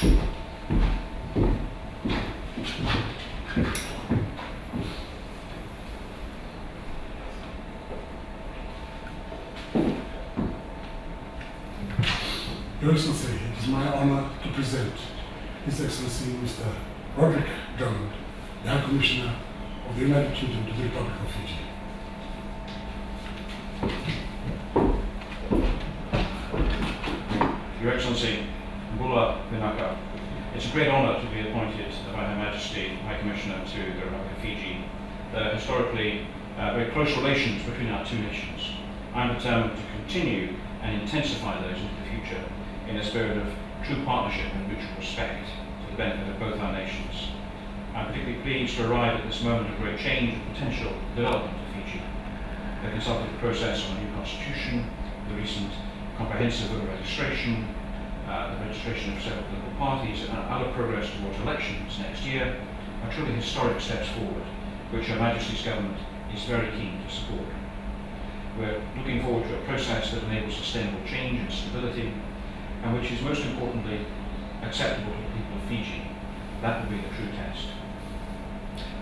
Your Excellency, it is my honor to present His Excellency Mr. Roderick Drummond, the High Commissioner of the United Kingdom to the Republic of Fiji. Your Excellency, Mbula Vinaka, it's a great honor to be appointed by Her Majesty High Commissioner to the Republic of Fiji. There are historically very close relations between our two nations. I'm determined to continue and intensify those into the future in a spirit of true partnership and mutual respect to the benefit of both our nations. I'm particularly pleased to arrive at this moment of great change and potential development for Fiji. The consultative process on a new constitution, the recent comprehensive voter registration, the registration of several political parties, and other progress towards elections next year are truly historic steps forward, which Her Majesty's government is very keen to support. We're looking forward to a process that enables sustainable change and stability, and which is most importantly acceptable to the people of Fiji. That will be the true test.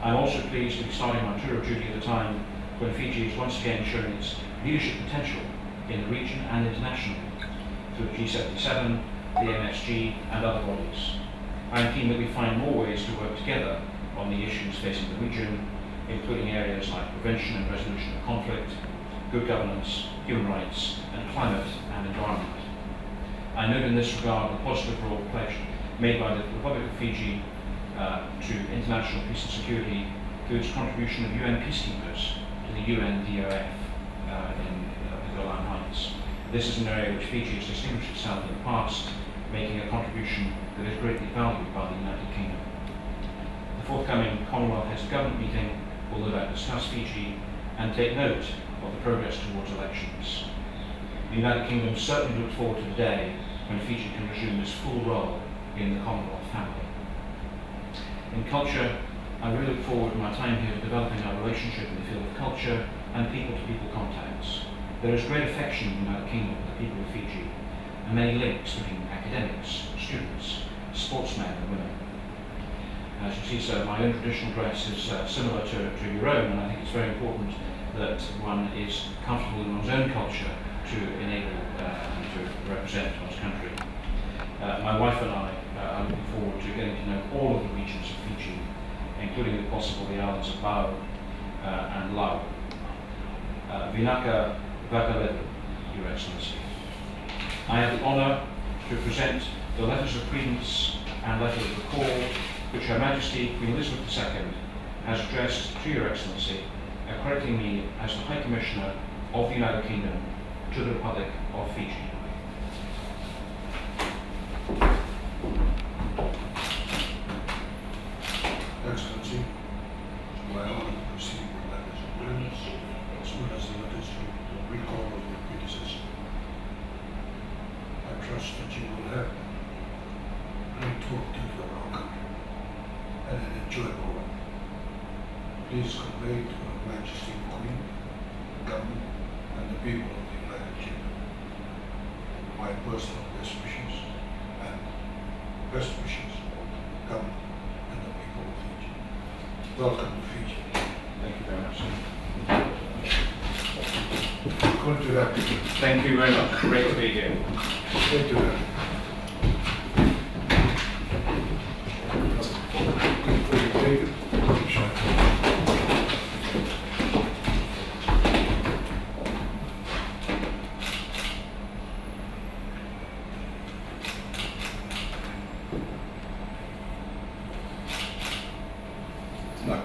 I'm also pleased to be starting my tour of duty at a time when Fiji is once again showing its leadership potential in the region and internationally through the G77, the MSG, and other bodies. I'm keen that we find more ways to work together on the issues facing the region, including areas like prevention and resolution of conflict, good governance, human rights, and climate and environment. I note in this regard the positive role pledge made by the Republic of Fiji to international peace and security through its contribution of UN peacekeepers to the UNDOF in the Golan Heights. This is an area which Fiji has distinguished itself in the past, making a contribution that is greatly valued by the United Kingdom. The forthcoming Commonwealth Heads of Government meeting will no doubt discuss Fiji and take note of the progress towards elections. The United Kingdom certainly looks forward to the day when Fiji can resume its full role in the Commonwealth family. In culture, I really look forward to my time here to developing our relationship in the field of culture and people-to-people contacts. There is great affection in the United Kingdom for the people of Fiji, and many links between academics, students, sportsmen and women. As you see, sir, my own traditional dress is similar to your own, and I think it's very important that one is comfortable in one's own culture to enable and to represent one's country. My wife and I are looking forward to getting to know all of the regions of Fiji, including if possible the islands of Lau and Lau. Vinaka Vakalevu, Your Excellency. I have the honour to present the letters of credence and letters of recall which Her Majesty Queen Elizabeth II has addressed to Your Excellency, accrediting me as the High Commissioner of the United Kingdom to the Republic of Fiji. Excellency, my honor to receive your letters of credence as well as the letters of recall of your predecessor. I trust that you will have great talk to for our country and an enjoyable one. Please convey to Her Majesty the Queen, the government, and the people of the United Kingdom my personal best wishes and best wishes of the government and the people of Fiji. Welcome to Fiji. Thank you very much, sir. Good to have you. Thank you very much. Great to be here. Great to have you. David. No.